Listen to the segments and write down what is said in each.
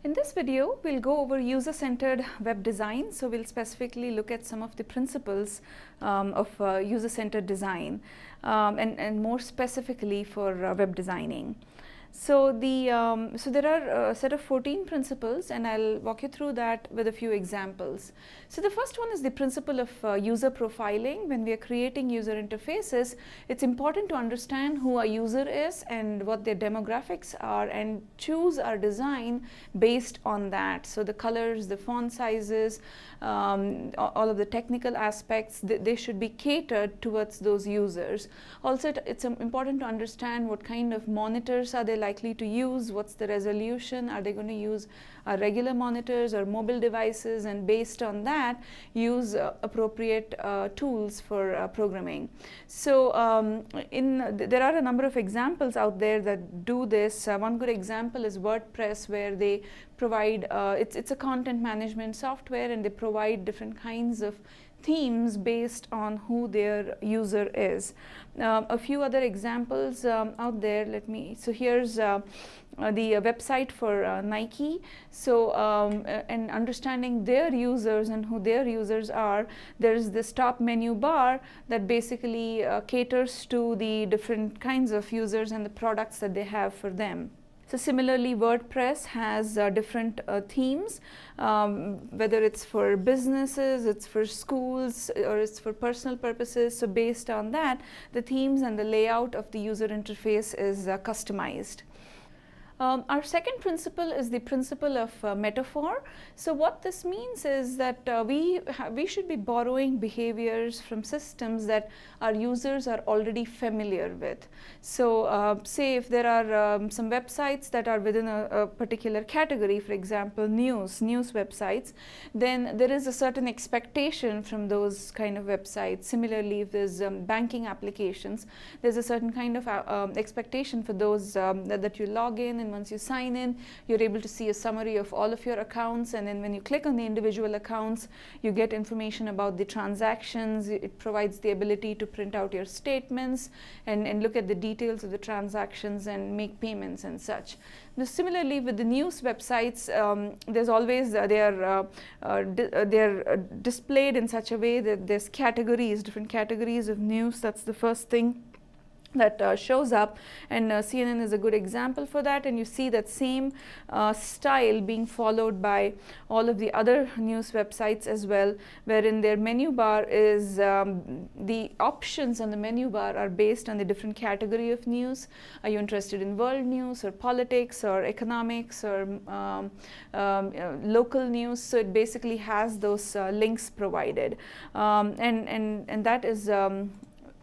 In this video, we'll go over user-centered web design. So we'll specifically look at some of the principles of user-centered design and more specifically for web designing. So there are a set of 14 principles, and I'll walk you through that with a few examples. So the first one is the principle of user profiling. When we are creating user interfaces, it's important to understand who our user is and what their demographics are, and choose our design based on that. So the colors, the font sizes, all of the technical aspects, they should be catered towards those users. Also, it's important to understand what kind of monitors are they likely to use, what's the resolution, are they going to use regular monitors or mobile devices, and based on that use appropriate tools for programming. So there are a number of examples out there that do this. One good example is WordPress, where they provide it's a content management software, and they provide different kinds of themes based on who their user is. A few other examples out there. So here's the website for Nike. So and understanding their users and who their users are, there's this top menu bar that basically caters to the different kinds of users and the products that they have for them. So similarly, WordPress has different themes, whether it's for businesses, it's for schools, or it's for personal purposes. So based on that, the themes and the layout of the user interface is customized. Our second principle is the principle of metaphor. So what this means is that we should be borrowing behaviors from systems that our users are already familiar with. So say if there are some websites that are within a particular category, for example news websites, then there is a certain expectation from those kind of websites. Similarly, if there's banking applications, there's a certain kind of expectation for those that you log in, and once you sign in, you're able to see a summary of all of your accounts, and then when you click on the individual accounts, you get information about the transactions. It provides the ability to print out your statements and look at the details of the transactions and make payments and such. Now, similarly, with the news websites, there's always they're displayed in such a way that there's categories, different categories of news. That's the first thing that shows up, and CNN is a good example for that. And you see that same style being followed by all of the other news websites as well, wherein their menu bar is the options on the menu bar are based on the different category of news. Are you interested in world news or politics or economics or local news? So it basically has those links provided, and that is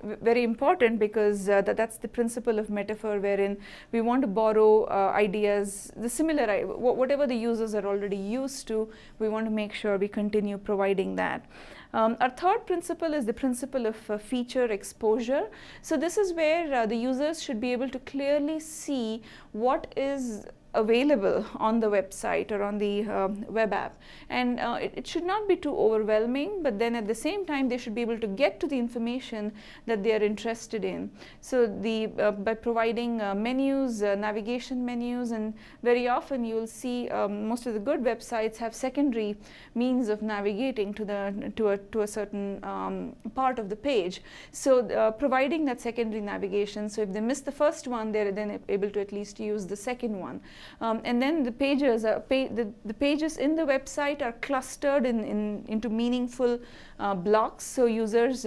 very important, because that's the principle of metaphor, wherein we want to borrow ideas, the similar, whatever the users are already used to, we want to make sure we continue providing that. Our third principle is the principle of feature exposure. So this is where the users should be able to clearly see what is available on the website or on the web app, and it should not be too overwhelming, but then at the same time they should be able to get to the information that they are interested in. So by providing menus, navigation menus, and very often you will see most of the good websites have secondary means of navigating to a certain part of the page. So providing that secondary navigation, so if they miss the first one, they're then able to at least use the second one. And then the pages the pages in the website are clustered into meaningful blocks. So users,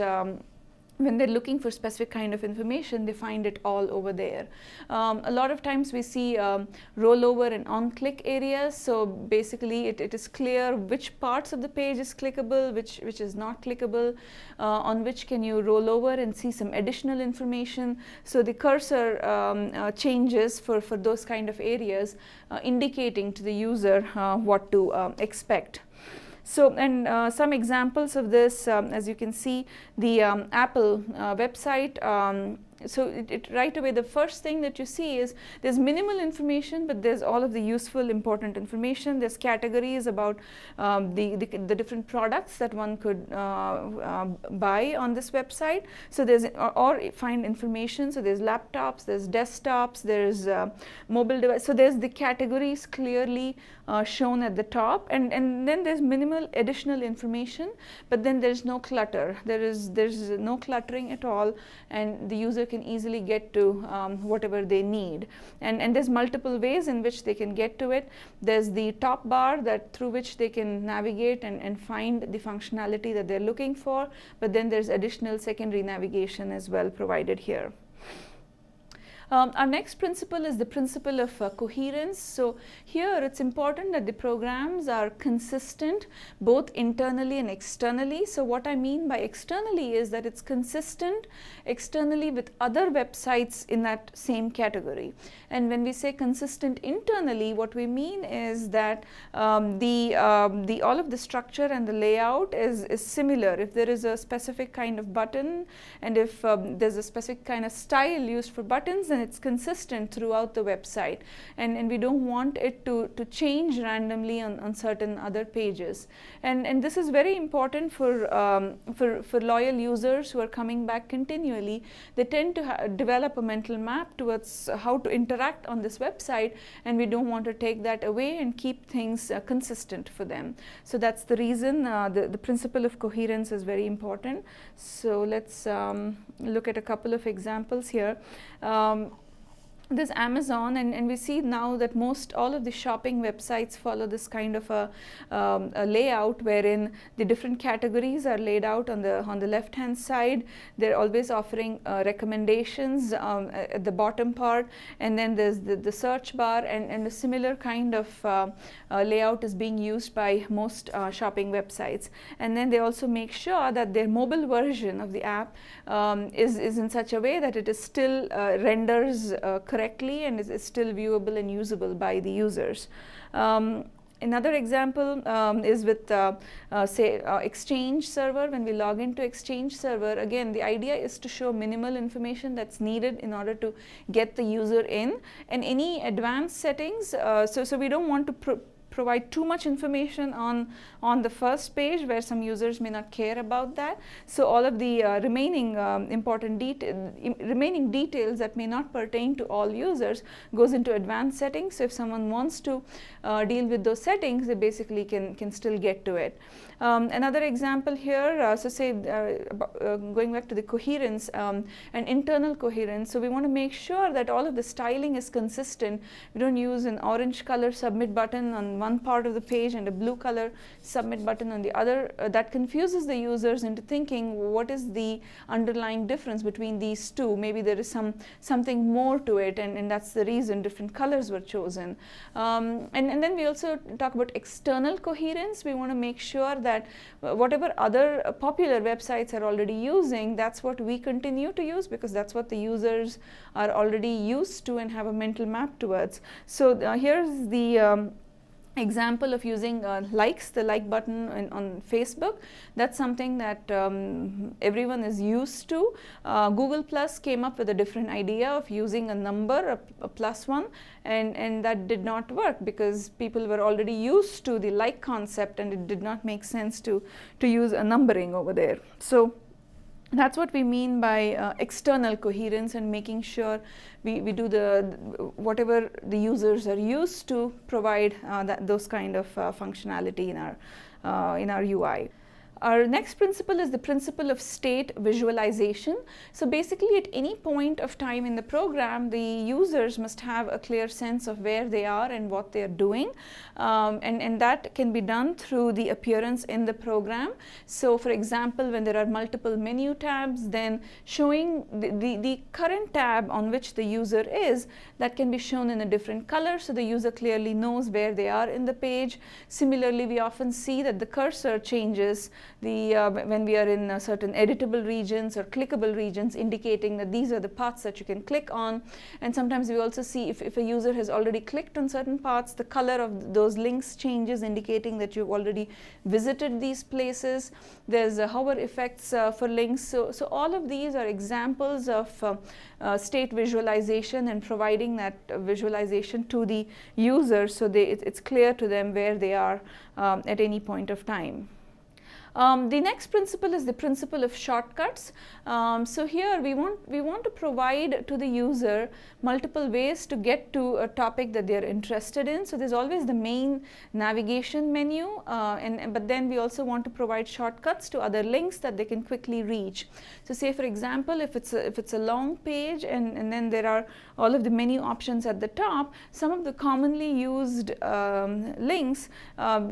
when they're looking for specific kind of information, they find it all over there. A lot of times we see rollover and on-click areas. So basically it is clear which parts of the page is clickable, which is not clickable, on which can you roll over and see some additional information. So the cursor changes for those kind of areas, indicating to the user what to expect. So, and some examples of this, as you can see, the Apple website so it right away, the first thing that you see is there's minimal information, but there's all of the useful, important information. There's categories about the different products that one could buy on this website. So there's or find information. So there's laptops, there's desktops, there's mobile device. So there's the categories clearly shown at the top, and then there's minimal additional information, but then there's no clutter. There's no cluttering at all, and the user can easily get to whatever they need. And there's multiple ways in which they can get to it. There's the top bar that through which they can navigate and find the functionality that they're looking for, but then there's additional secondary navigation as well provided here. Our next principle is the principle of coherence. So here it's important that the programs are consistent both internally and externally. So what I mean by externally is that it's consistent externally with other websites in that same category. And when we say consistent internally, what we mean is that all of the structure and the layout is similar. If there is a specific kind of button, and if there's a specific kind of style used for buttons, then it's consistent throughout the website, and we don't want it to change randomly on certain other pages. And this is very important for loyal users who are coming back continually. They tend to develop a mental map towards how to interact on this website, and we don't want to take that away and keep things consistent for them. So that's the reason the principle of coherence is very important. So let's look at a couple of examples here. There's Amazon, and we see now that all of the shopping websites follow this kind of a layout wherein the different categories are laid out on the left hand side. They're always offering recommendations at the bottom part, and then there's the search bar, and a similar kind of layout is being used by most shopping websites. And then they also make sure that their mobile version of the app is in such a way that it is still renders correctly and is still viewable and usable by the users. Another example is with say Exchange server. When we log into Exchange server, again the idea is to show minimal information that's needed in order to get the user in, and any advanced settings, so we don't want to provide too much information on the first page where some users may not care about that. So all of the remaining remaining details that may not pertain to all users goes into advanced settings. So if someone wants to deal with those settings, they basically can still get to it. Another example here, so say going back to the coherence and internal coherence. So we want to make sure that all of the styling is consistent. We don't use an orange color submit button on one part of the page and a blue color submit button on the other. That confuses the users into thinking, what is the underlying difference between these two? Maybe there is something more to it, and that's the reason different colors were chosen. And then we also talk about external coherence. We want to make sure that whatever other popular websites are already using, that's what we continue to use, because that's what the users are already used to and have a mental map towards. So here's the example of using likes, the like button on Facebook. That's something that everyone is used to. Google Plus came up with a different idea of using a number, a +1, and that did not work because people were already used to the like concept, and it did not make sense to use a numbering over there. So that's what we mean by external coherence, and making sure we do whatever the users are used to, provide those kind of functionality in our UI. Our next principle is the principle of state visualization. So basically, at any point of time in the program, the users must have a clear sense of where they are and what they are doing, and that can be done through the appearance in the program. So for example, when there are multiple menu tabs, then showing the current tab on which the user is, that can be shown in a different color, so the user clearly knows where they are in the page. Similarly, we often see that the cursor changes when we are in certain editable regions or clickable regions, indicating that these are the paths that you can click on. And sometimes we also see if a user has already clicked on certain paths, the color of those links changes, indicating that you've already visited these places. There's hover effects for links. So all of these are examples of state visualization and providing that visualization to the user, so it's clear to them where they are at any point of time. The next principle is the principle of shortcuts. So here we want to provide to the user multiple ways to get to a topic that they are interested in. So there's always the main navigation menu, but then we also want to provide shortcuts to other links that they can quickly reach. So say for example, if it's a long page and then there are all of the menu options at the top, some of the commonly used links,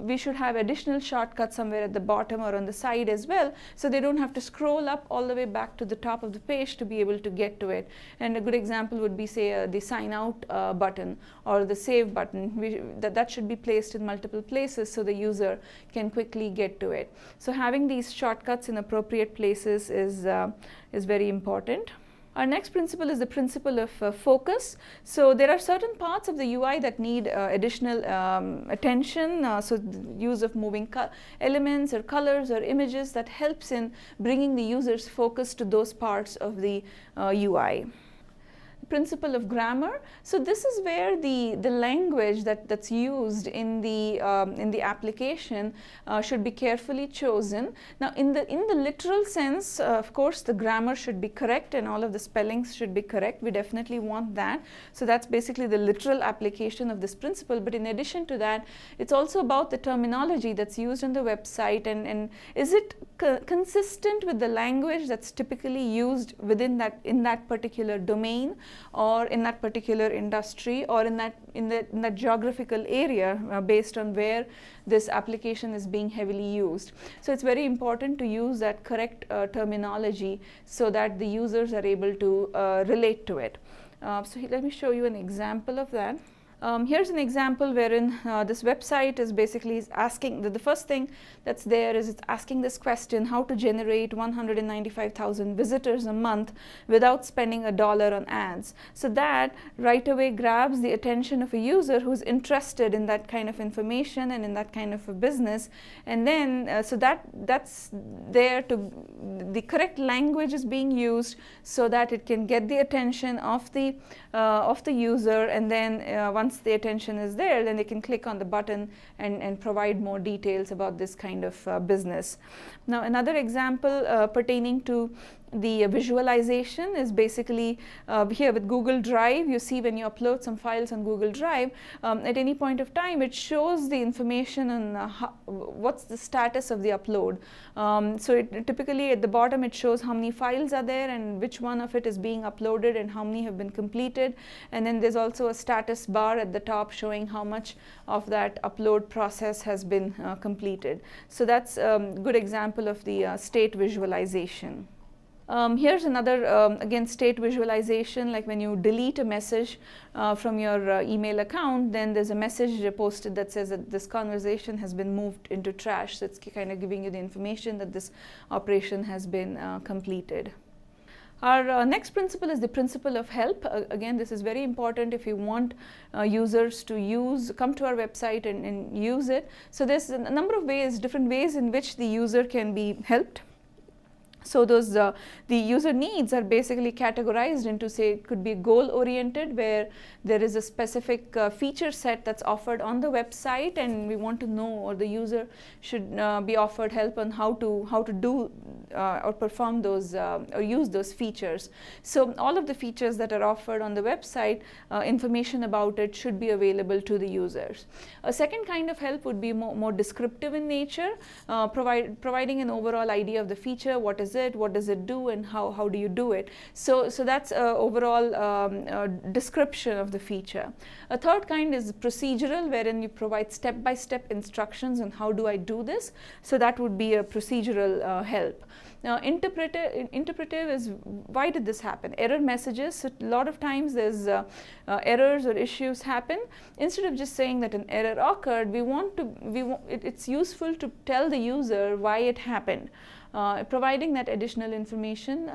we should have additional shortcuts somewhere at the bottom or on the side as well, so they don't have to scroll up all the way back to the top of the page to be able to get to it. And a good example would be, say, the sign out button or the save button. That should be placed in multiple places so the user can quickly get to it. So having these shortcuts in appropriate places is very important. Our next principle is the principle of focus. So there are certain parts of the UI that need additional attention. So the use of moving elements or colors or images that helps in bringing the user's focus to those parts of the UI. Principle of grammar. So this is where the language that's used in the application should be carefully chosen. Now in the literal sense, of course, the grammar should be correct and all of the spellings should be correct. We definitely want that. So that's basically the literal application of this principle. But in addition to that, it's also about the terminology that's used on the website, and is it consistent with the language that's typically used in that particular domain, or in that particular industry, or in that geographical area based on where this application is being heavily used. So it's very important to use that correct terminology so that the users are able to relate to it. So let me show you an example of that. Here's an example wherein this website is basically asking, the first thing that's there is it's asking this question: how to generate 195,000 visitors a month without spending $1 on ads. So that right away grabs the attention of a user who's interested in that kind of information and in that kind of a business. And then so that's there to, the correct language is being used so that it can get the attention of the user, and then once the attention is there, then they can click on the button and provide more details about this kind of business. Now another example pertaining to the visualization is basically here with Google Drive. You see when you upload some files on Google Drive, at any point of time it shows the information on what's the status of the upload. So typically at the bottom it shows how many files are there and which one of it is being uploaded and how many have been completed. And then there's also a status bar at the top showing how much of that upload process has been completed. So that's a good example of the state visualization. Here's another, again, state visualization, like when you delete a message from your email account, then there's a message posted that says that this conversation has been moved into trash. So it's kind of giving you the information that this operation has been completed. Our next principle is the principle of help. Again, this is very important if you want users to come to our website and use it. So there's a number of ways, different ways in which the user can be helped. So those the user needs are basically categorized into, say, it could be goal oriented, where there is a specific feature set that's offered on the website and we want to know, or the user should be offered help on how to do or perform those or use those features. So all of the features that are offered on the website, information about it should be available to the users. A second kind of help would be more descriptive in nature, providing an overall idea of the feature, what is is it, what does it do, and how do you do it. So that's overall description of the feature. A third kind is procedural, wherein you provide step-by-step instructions on how do I do this. So that would be a procedural help. Now, interpretive is, why did this happen? Error messages. So a lot of times there's errors or issues happen. Instead of just saying that an error occurred, it's useful to tell the user why it happened. Providing that additional information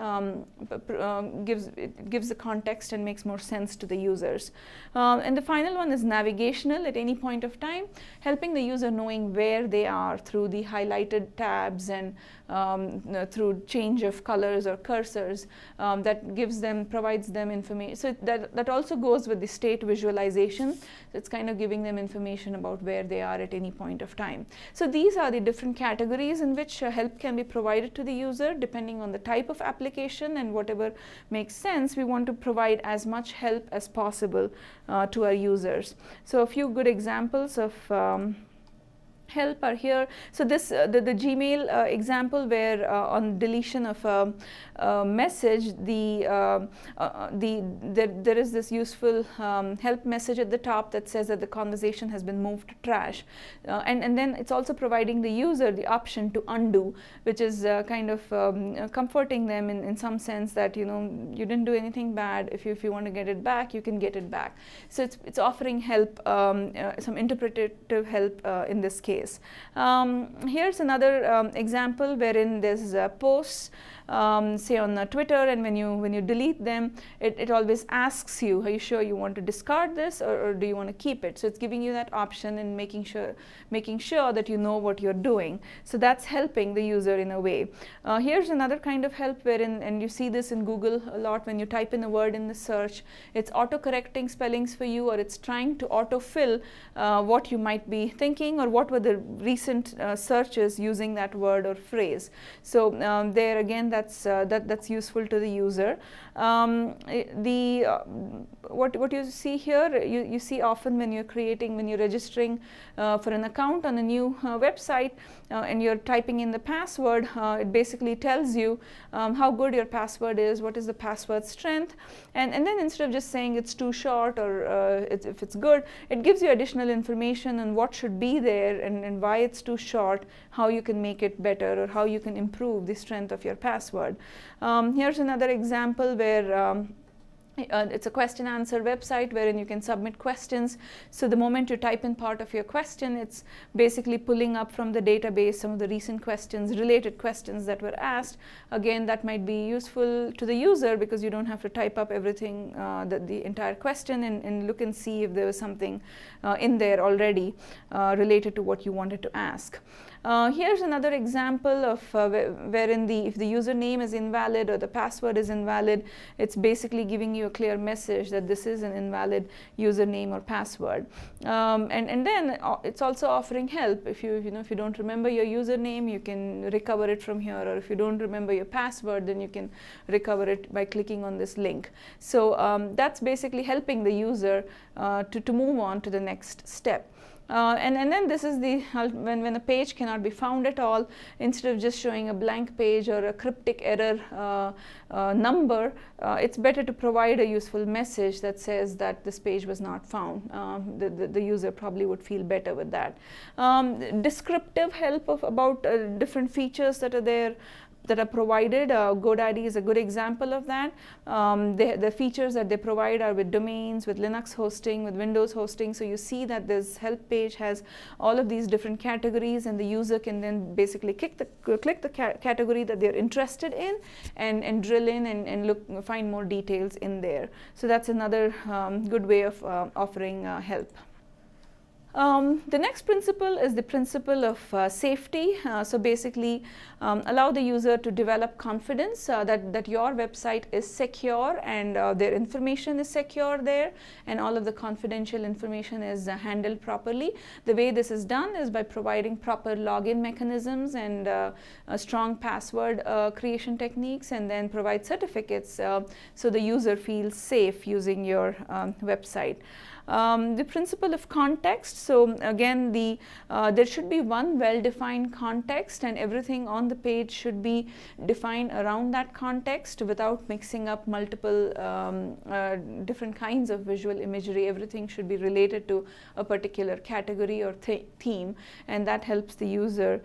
gives the context and makes more sense to the users. And the final one is navigational at any point of time, helping the user knowing where they are through the highlighted tabs and through change of colors or cursors. That provides them information. So that also goes with the state visualization. So it's kind of giving them information about where they are at any point of time. So these are the different categories in which help can be provided to the user depending on the type of application, and whatever makes sense, we want to provide as much help as possible to our users. So a few good examples of help are here. So this the Gmail example where on deletion of a message, there is this useful help message at the top that says that the conversation has been moved to trash, and then it's also providing the user the option to undo, which is kind of comforting them in some sense that you didn't do anything bad. If you want to get it back, you can get it back. So it's offering help, some interpretative help in this case. Here's another example wherein there's posts, say on Twitter, and when you delete them, it always asks you, are you sure you want to discard this, or do you want to keep it? So it's giving you that option and making sure that you know what you're doing. So that's helping the user in a way. Here's another kind of help wherein, and you see this in Google a lot, when you type in a word in the search, it's auto-correcting spellings for you, or it's trying to auto-fill what you might be thinking, or what were the recent searches using that word or phrase. So there again, that's useful to the user. What you see here, you see often when you're registering for an account on a new website, and you're typing in the password, it basically tells you how good your password is, what is the password strength, and then instead of just saying it's too short or if it's good, it gives you additional information on what should be there and why it's too short, how you can make it better, or how you can improve the strength of your password. Here's another example where it's a question answer website wherein you can submit questions. So the moment you type in part of your question, it's basically pulling up from the database some of the recent questions, related questions that were asked. Again, that might be useful to the user because you don't have to type up everything, the entire question, and look and see if there was something in there already related to what you wanted to ask. Here's another example of wherein if the username is invalid or the password is invalid, it's basically giving you a clear message that this is an invalid username or password. And then it's also offering help. If you don't remember your username, you can recover it from here, or if you don't remember your password, then you can recover it by clicking on this link. So that's basically helping the user to move on to the next step. And then this is when a page cannot be found at all, instead of just showing a blank page or a cryptic error number, it's better to provide a useful message that says that this page was not found. The user probably would feel better with that. Descriptive help about different features that are there, that are provided. GoDaddy is a good example of that. The features that they provide are with domains, with Linux hosting, with Windows hosting. So you see that this help page has all of these different categories, and the user can then basically click the category that they're interested in and drill in and find more details in there. So that's another good way of offering help. The next principle is the principle of safety. So basically allow the user to develop confidence that your website is secure and their information is secure there, and all of the confidential information is handled properly. The way this is done is by providing proper login mechanisms and strong password creation techniques, and then provide certificates so the user feels safe using your website. The principle of context. So again, there should be one well-defined context, and everything on the page should be defined around that context without mixing up multiple different kinds of visual imagery. Everything should be related to a particular category or theme, and that helps the user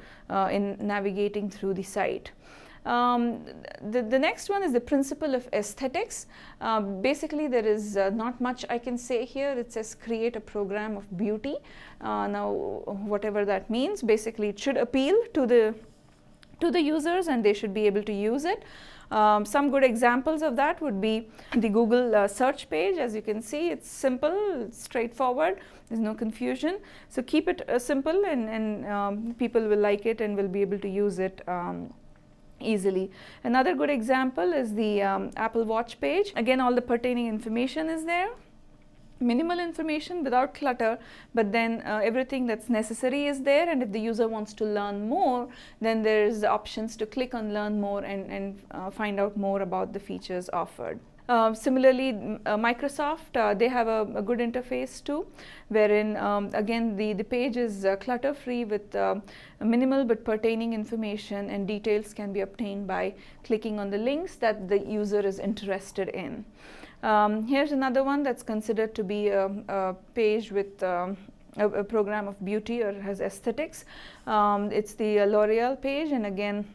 in navigating through the site. The next one is the principle of aesthetics. Basically, there is not much I can say here. It says create a program of beauty. Now, whatever that means, basically it should appeal to the users and they should be able to use it. Some good examples of that would be the Google search page. As you can see, it's simple, it's straightforward, there's no confusion. So keep it simple, and people will like it and will be able to use it easily. Another good example is the Apple Watch page. Again, all the pertaining information is there. Minimal information without clutter, but then everything that's necessary is there, and if the user wants to learn more, then there's options to click on learn more and find out more about the features offered. Similarly, Microsoft, they have a good interface too, wherein again the page is clutter free with minimal but pertaining information, and details can be obtained by clicking on the links that the user is interested in. Here's another one that's considered to be a page with a program of beauty or has aesthetics. It's the L'Oreal page, and again,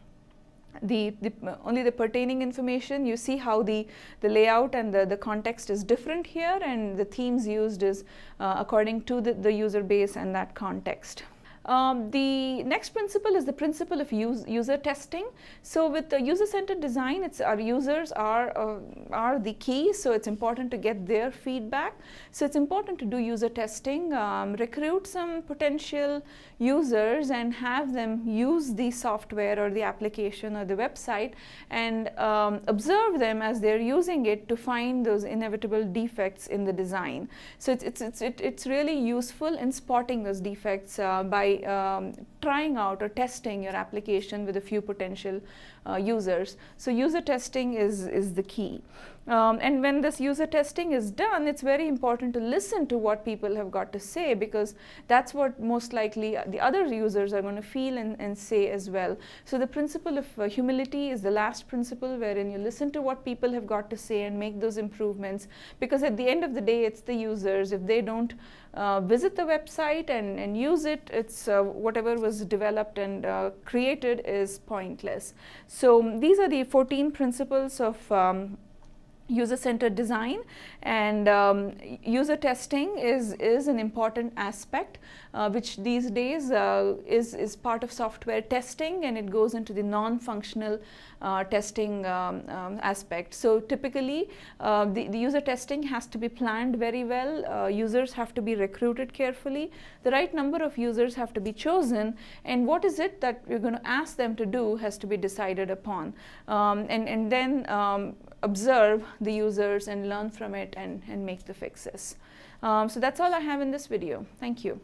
only the pertaining information. You see how the layout and the context is different here, and the themes used is according to the user base and that context. The next principle is the principle of user testing. So with the user-centered design, it's our users are the key, so it's important to get their feedback. So it's important to do user testing, recruit some potential users and have them use the software or the application or the website, and observe them as they're using it to find those inevitable defects in the design. So it's really useful in spotting those defects by trying out or testing your application with a few potential users. So user testing is the key. And when this user testing is done, it's very important to listen to what people have got to say, because that's what most likely the other users are going to feel and say as well. So the principle of humility is the last principle, wherein you listen to what people have got to say and make those improvements, because at the end of the day, it's the users. If they don't visit the website and use it, it's whatever was developed and created is pointless. So these are the 14 principles of user-centered design, and user testing is an important aspect, which these days is part of software testing, and it goes into the non-functional testing aspect. So typically the user testing has to be planned very well. Users have to be recruited carefully. The right number of users have to be chosen, and what is it that you're going to ask them to do has to be decided upon, and then observe the users and learn from it and make the fixes. So that's all I have in this video. Thank you.